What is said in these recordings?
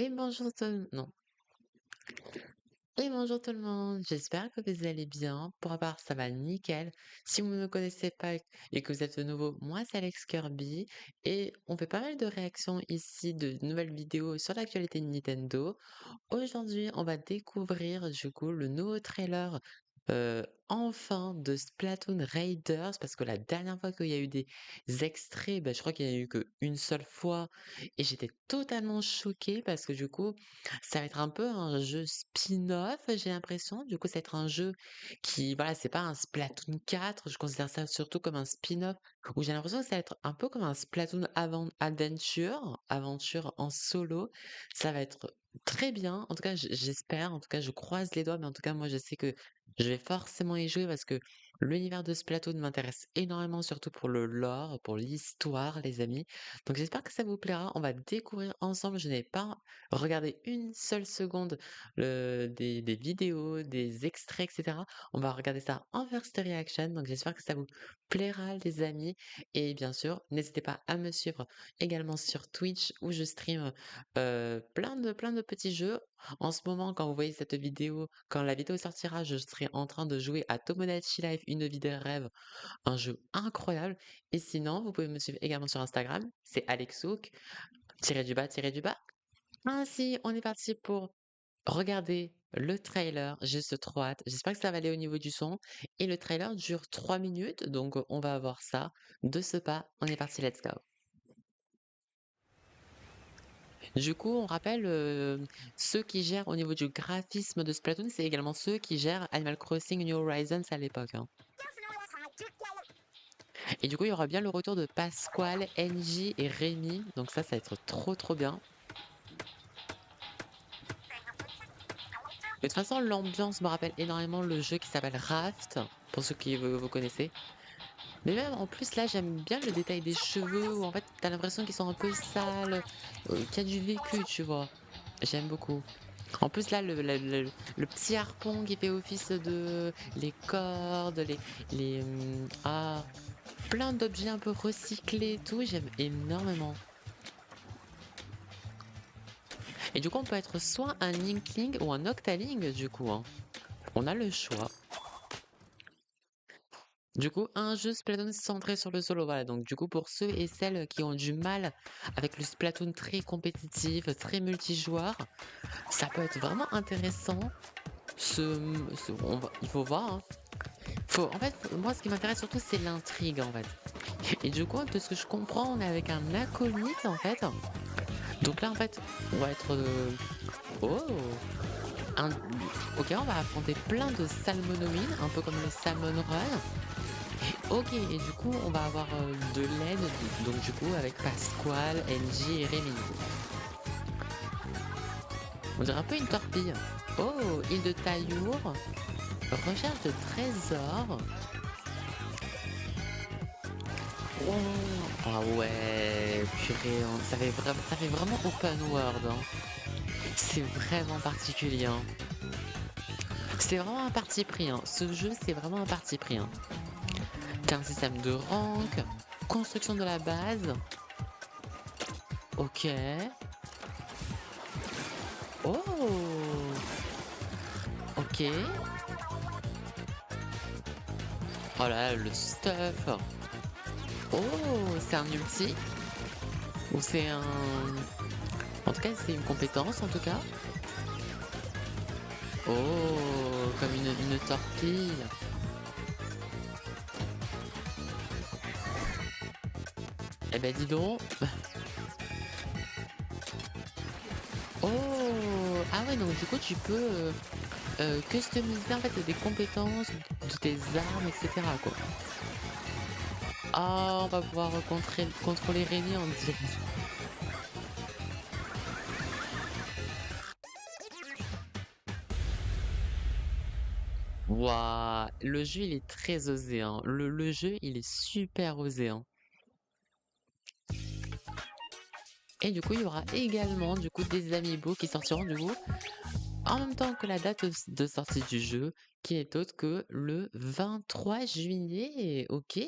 Oui, bonjour tout le non. Oui, bonjour tout le monde. J'espère que vous allez bien. Pour ma part, ça va nickel. Si vous ne me connaissez pas et que vous êtes de nouveau, moi, c'est Alex Kirby et on fait pas mal de réactions ici, de nouvelles vidéos sur l'actualité de Nintendo. Aujourd'hui, on va découvrir du coup le nouveau trailer enfin de Splatoon Raiders parce que la dernière fois qu'il y a eu des extraits, bah, je crois qu'il n'y en a eu qu'une seule fois et j'étais totalement choquée parce que du coup, ça va être un peu un jeu spin-off, j'ai l'impression. Du coup, ça va être un jeu qui, voilà, c'est pas un Splatoon 4, je considère ça surtout comme un spin-off où j'ai l'impression que ça va être un peu comme un Splatoon aventure en solo. Ça va être très bien, en tout cas j'espère, en tout cas je croise les doigts, mais en tout cas moi je sais que je vais forcément y jouer parce que l'univers de Splatoon m'intéresse énormément, surtout pour le lore, pour l'histoire, les amis. Donc j'espère que ça vous plaira. On va découvrir ensemble. Je n'ai pas regardé une seule seconde des vidéos, des extraits, etc. On va regarder ça en first reaction. Donc j'espère que ça vous plaira, les amis. Et bien sûr, n'hésitez pas à me suivre également sur Twitch où je stream plein de petits jeux. En ce moment, quand vous voyez cette vidéo, quand la vidéo sortira, je serai en train de jouer à Tomodachi Life, une vie de rêve, un jeu incroyable. Et sinon, vous pouvez me suivre également sur Instagram, c'est alexhook, tiré du bas. Ainsi, on est parti pour regarder le trailer. J'ai ce trop hâte. J'espère que ça va aller au niveau du son. Et le trailer dure 3 minutes, donc on va avoir ça. De ce pas, on est parti, let's go. Du coup, on rappelle, ceux qui gèrent au niveau du graphisme de Splatoon, c'est également ceux qui gèrent Animal Crossing New Horizons à l'époque, hein. Et du coup, il y aura bien le retour de Pasquale, Engie et Rémi, donc ça va être trop bien. De toute façon, l'ambiance me rappelle énormément le jeu qui s'appelle Raft, pour ceux qui vous connaissez. Mais même en plus, là, j'aime bien le détail des cheveux où en fait, tu as l'impression qu'ils sont un peu sales, qu'il y a du vécu, tu vois? J'aime beaucoup. En plus, là, le petit harpon qui fait office de les cordes, plein d'objets un peu recyclés et tout, j'aime énormément. Et du coup, on peut être soit un Inkling ou un Octaling, du coup, hein. On a le choix. Du coup, un jeu Splatoon centré sur le solo, voilà. Donc, du coup, pour ceux et celles qui ont du mal avec le Splatoon très compétitif, très multijoueur, ça peut être vraiment intéressant. Il faut voir, hein. En fait, moi, ce qui m'intéresse surtout, c'est l'intrigue, en fait. Et du coup, de ce que je comprends, on est avec un acolyte, en fait. Donc là, en fait, on va être... Oh! Un... Ok, on va affronter plein de salmonoïdes, un peu comme le Salmon Run. Ok, et du coup, on va avoir de l'aide, donc du coup, avec Pasquale, NJ et Rémi. On dirait un peu une torpille. Oh, île de Taillour, recherche de trésors. Oh, ah ouais, purée, ça fait vraiment open world, hein. C'est vraiment particulier, hein. C'est vraiment un parti pris, hein. Ce jeu, c'est vraiment un parti pris, hein. T'as un système de rank, construction de la base. Ok. Oh, ok. Oh là là, le stuff. Oh, c'est un ulti ou c'est un... En tout cas, c'est une compétence, en tout cas. Oh, comme une torpille. Eh ben, dis donc. Oh, ah ouais, donc du coup, tu peux customiser en fait des compétences de tes armes, etc. quoi. Ah, on va pouvoir contrôler Rémi en direct. Waouh, le jeu il est très osé, hein. Le jeu il est super osé, hein. Et du coup, il y aura également du coup des amiibo qui sortiront du coup en même temps que la date de sortie du jeu, qui est autre que le 23 juillet. Ok.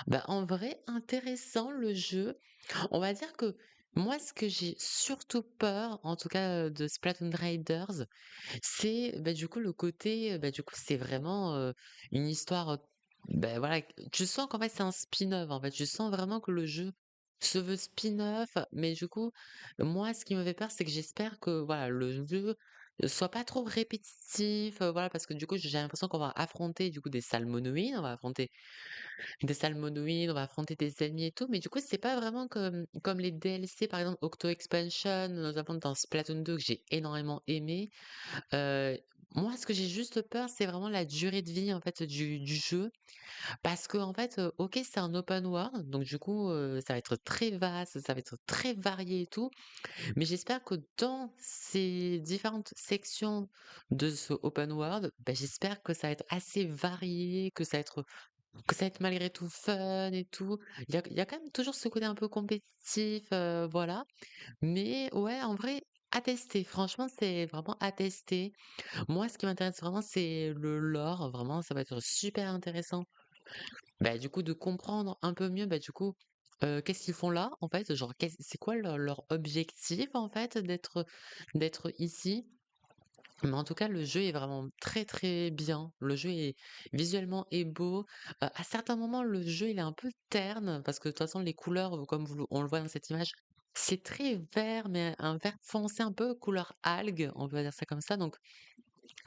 Bah en vrai, intéressant le jeu. On va dire que Moi, ce que j'ai surtout peur, en tout cas, de Splatoon Riders, c'est, bah, du coup, le côté, bah, du coup, c'est vraiment, une histoire, bah, voilà, tu sens qu'en fait, c'est un spin-off, en fait. Tu sens vraiment que le jeu se veut spin-off, mais du coup, moi, ce qui me fait peur, c'est que j'espère que, voilà, le jeu soit pas trop répétitif, voilà, parce que, du coup, j'ai l'impression qu'on va affronter, du coup, des salmonoïdes, on va affronter des salmonoïdes, on va affronter des ennemis et tout, mais du coup, c'est pas vraiment comme les DLC, par exemple, Octo Expansion, notamment dans Splatoon 2 que j'ai énormément aimé. Heu, Moi, ce que j'ai juste peur, c'est vraiment la durée de vie, en fait, du jeu. Parce que en fait, OK, c'est un open world, donc du coup, ça va être très vaste, ça va être très varié et tout. Mais j'espère que dans ces différentes sections de ce open world, bah, j'espère que ça va être assez varié, que ça va être malgré tout fun et tout. Il y a quand même toujours ce côté un peu compétitif, voilà. Mais ouais, en vrai, à tester. Franchement, c'est vraiment à tester. Moi, ce qui m'intéresse vraiment, c'est le lore. Vraiment, ça va être super intéressant. Bah, du coup, de comprendre un peu mieux, bah, du coup, qu'est-ce qu'ils font là, en fait? Genre, c'est quoi leur objectif, en fait, d'être ici? Mais en tout cas, le jeu est vraiment très, très bien. Le jeu est visuellement est beau. À certains moments, le jeu, il est un peu terne parce que de toute façon, les couleurs, comme on le voit dans cette image, c'est très vert, mais un vert foncé, un peu couleur algue, on peut dire ça comme ça. Donc,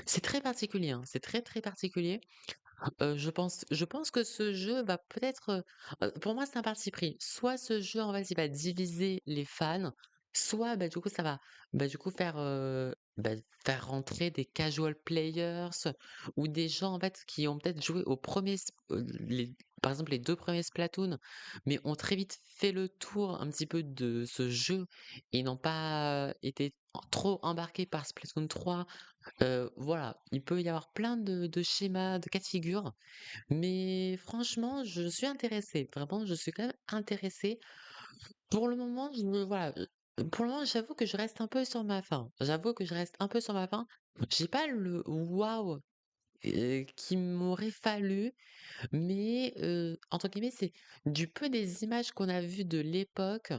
c'est très particulier, hein. C'est très, très particulier. Je pense que ce jeu va peut-être, pour moi, c'est un parti pris. Soit ce jeu, en fait, il va diviser les fans, soit, bah, du coup, ça va, bah, du coup, faire rentrer des casual players ou des gens, en fait, qui ont peut-être joué au premier, par exemple, les 2 premiers Splatoon, mais ont très vite fait le tour un petit peu de ce jeu et n'ont pas été trop embarqués par Splatoon 3. Voilà, il peut y avoir plein de schémas, de cas de figure, mais franchement, je suis intéressée. Vraiment, je suis quand même intéressée. Pour le moment, pour le moment, j'avoue que je reste un peu sur ma faim. J'avoue que je reste un peu sur ma faim. J'ai pas le waouh, qu'il m'aurait fallu, mais entre guillemets, c'est du peu des images qu'on a vues de l'époque.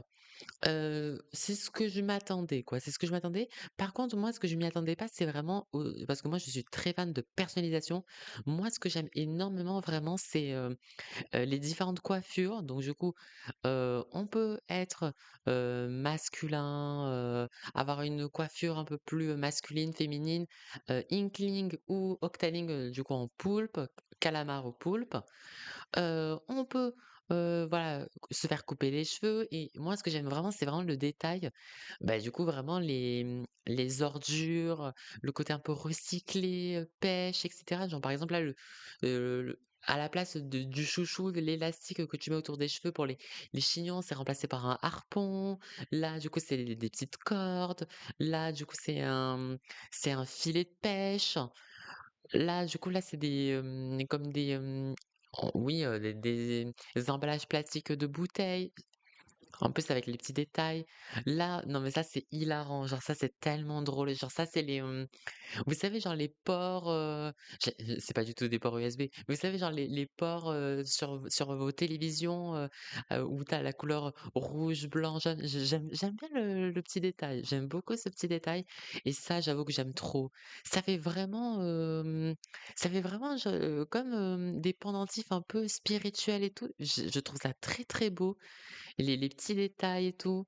C'est ce que je m'attendais, quoi, c'est ce que je m'attendais. Par contre, moi, ce que je m'y attendais pas, c'est vraiment au parce que moi, je suis très fan de personnalisation. Moi, ce que j'aime énormément vraiment, c'est, les différentes coiffures. Donc du coup, on peut être, masculin, avoir une coiffure un peu plus masculine, féminine, inkling ou octaling, du coup en poulpe, calamar ou poulpe. On peut, voilà, se faire couper les cheveux et moi, ce que j'aime vraiment, c'est vraiment le détail. Bah, du coup, vraiment les ordures, le côté un peu recyclé, pêche et cetera. Genre, par exemple, là, à la place du chouchou, de l'élastique que tu mets autour des cheveux pour les chignons, c'est remplacé par un harpon. Là, du coup, c'est des petites cordes. Là, du coup, c'est un filet de pêche. Là, du coup, là, c'est comme oui, des emballages plastiques de bouteilles. En plus, avec les petits détails. Là, non, mais ça, c'est hilarant. Genre, ça, c'est tellement drôle. Genre, ça, c'est vous savez, genre, les ports, c'est pas du tout des ports USB. Mais vous savez, genre, les ports sur vos télévisions où t'as la couleur rouge, blanc, jaune. J'aime bien le petit détail. J'aime beaucoup ce petit détail. Et ça, j'avoue que j'aime trop. Ça fait vraiment, ça fait vraiment comme des pendentifs un peu spirituels et tout. Je trouve ça très, très beau. Les petits détails et tout.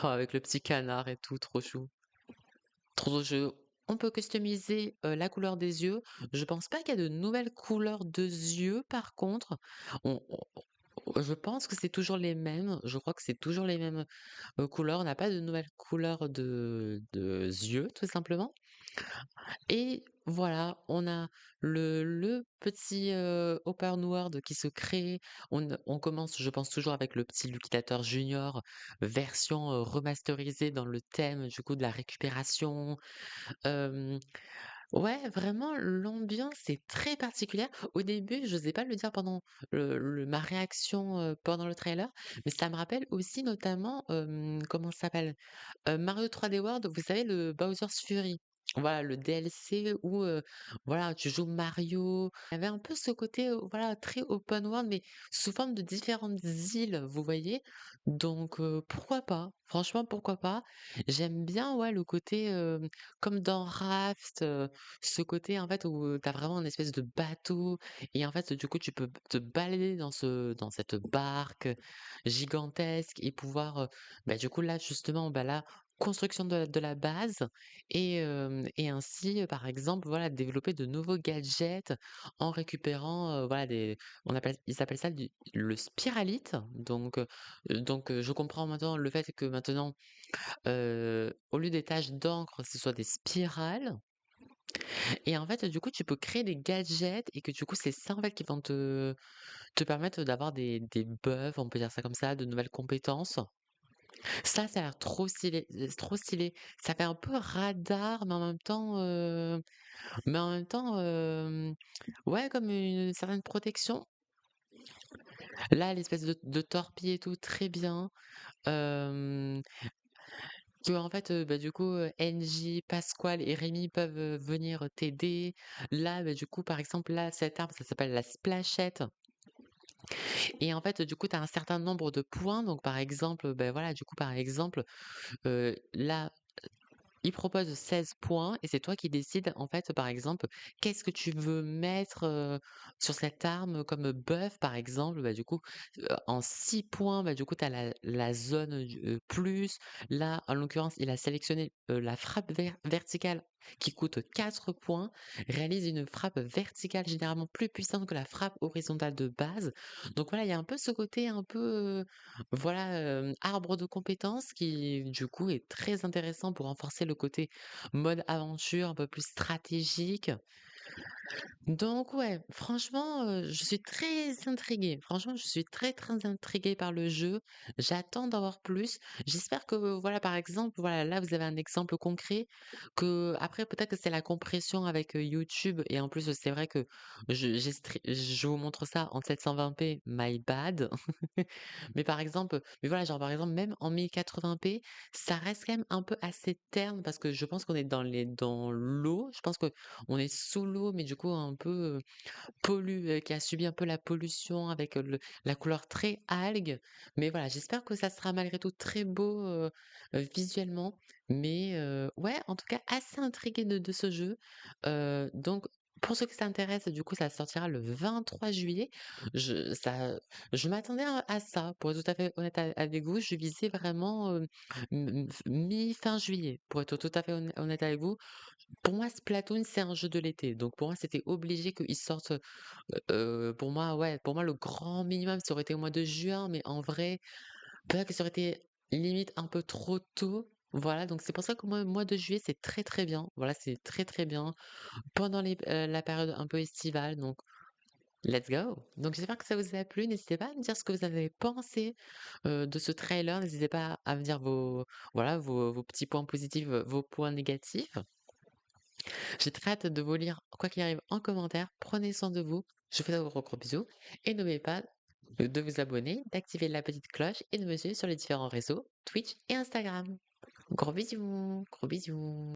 Oh, avec le petit canard et tout, trop chou. Trop chou. On peut customiser la couleur des yeux. Je pense pas qu'il y a de nouvelles couleurs de yeux par contre. Je pense que c'est toujours les mêmes. Je crois que c'est toujours les mêmes couleurs. On n'a pas de nouvelles couleurs de yeux, tout simplement. Et voilà, on a le petit, open world qui se crée. On commence, je pense, toujours avec le petit Lucitator Junior, version, remasterisée dans le thème, du coup, de la récupération. Hem, ouais, vraiment, l'ambiance est très particulière. Au début, je n'osais pas le dire pendant ma réaction, pendant le trailer, mais ça me rappelle aussi notamment, comment ça s'appelle? Mario 3D World, vous savez, le Bowser's Fury. voilà, le DLC où, voilà, tu joues Mario. Il y avait un peu ce côté, voilà, très open world, mais sous forme de différentes îles, vous voyez? Donc pourquoi pas? Franchement, pourquoi pas? J'aime bien, ouais, le côté, comme dans Raft, ce côté, en fait, où, tu as vraiment une espèce de bateau et en fait, du coup, tu peux te balader dans cette barque, gigantesque et pouvoir, bah, du coup, là, justement, bah, là, construction de la base et ainsi, par exemple, voilà, développer de nouveaux gadgets en récupérant, voilà, des ils appellent ça le spiralite. Donc je comprends maintenant le fait que maintenant, au lieu des taches d'encre, ce soit des spirales et en fait, du coup, tu peux créer des gadgets et que du coup, c'est ça, en fait, qui vont te permettre d'avoir des buffs, on peut dire ça comme ça, de nouvelles compétences. Ça a l'air trop stylé, c'est trop stylé. Ça fait un peu radar, mais en même temps, ouais, comme une certaine protection. Là, l'espèce de torpille et tout, très bien. Hem, en fait, bah, du coup, NJ, Pasquale et Rémi peuvent, venir t'aider. Là, bah, du coup, par exemple, là, cette arme, ça s'appelle la Splashette et en fait, du coup, tu as un certain nombre de points. Donc par exemple, voilà, du coup, par exemple, là il propose 16 points et c'est toi qui décides, en fait, par exemple, qu'est-ce que tu veux mettre, sur cette arme comme buff, par exemple. Bah, du coup, en 6 points, bah, du coup, tu as la zone plus. Là, en l'occurrence, il a sélectionné, la frappe verticale qui coûte 4 points, réalise une frappe verticale généralement plus puissante que la frappe horizontale de base. Donc voilà, il y a un peu ce côté un peu, voilà, arbre de compétences qui, du coup, est très intéressant pour renforcer le côté mode aventure, un peu plus stratégique. Donc ouais, franchement, je suis très intriguée. Franchement, je suis très, très intriguée par le jeu. J'attends d'en voir plus. J'espère que, voilà, par exemple, voilà, là, vous avez un exemple concret que après peut-être que c'est la compression avec, YouTube et en plus, c'est vrai que je vous montre ça en 720p, my bad. Mais par exemple, mais voilà, genre, par exemple, même en 1080p, ça reste quand même un peu assez terne parce que je pense qu'on est dans l'eau. Je pense qu'on est sous l'eau, mais du coup un peu, qui a subi un peu la pollution avec, la couleur très algue. Mais voilà, j'espère que ça sera malgré tout très beau, visuellement. Mais, ouais, en tout cas assez intriguée de ce jeu. Donc pour ceux que ça intéresse, du coup, ça sortira le 23 juillet. Je ça je m'attendais à ça, pour être tout à fait honnête avec vous. Je visais vraiment, mi-fin juillet, pour être tout à fait honnête avec vous. Pour moi, Splatoon, c'est un jeu de l'été, donc pour moi, c'était obligé qu'il sorte, pour moi, ouais, pour moi, le grand minimum, ça aurait été au mois de juin, mais en vrai, peut-être que ça aurait été limite un peu trop tôt. Voilà, donc c'est pour ça que moi, mois de juillet, c'est très, très bien. Voilà, c'est très, très bien pendant la période un peu estivale, donc let's go. Donc j'espère que ça vous a plu. N'hésitez pas à me dire ce que vous avez pensé, de ce trailer. N'hésitez pas à me dire voilà, vos petits points positifs, vos points négatifs. J'ai très hâte de vous lire, quoi qu'il arrive, en commentaire. Prenez soin de vous. Je vous fais de gros, gros bisous. Et n'oubliez pas de vous abonner, d'activer la petite cloche et de me suivre sur les différents réseaux, Twitch et Instagram. Gros bisous, gros bisous.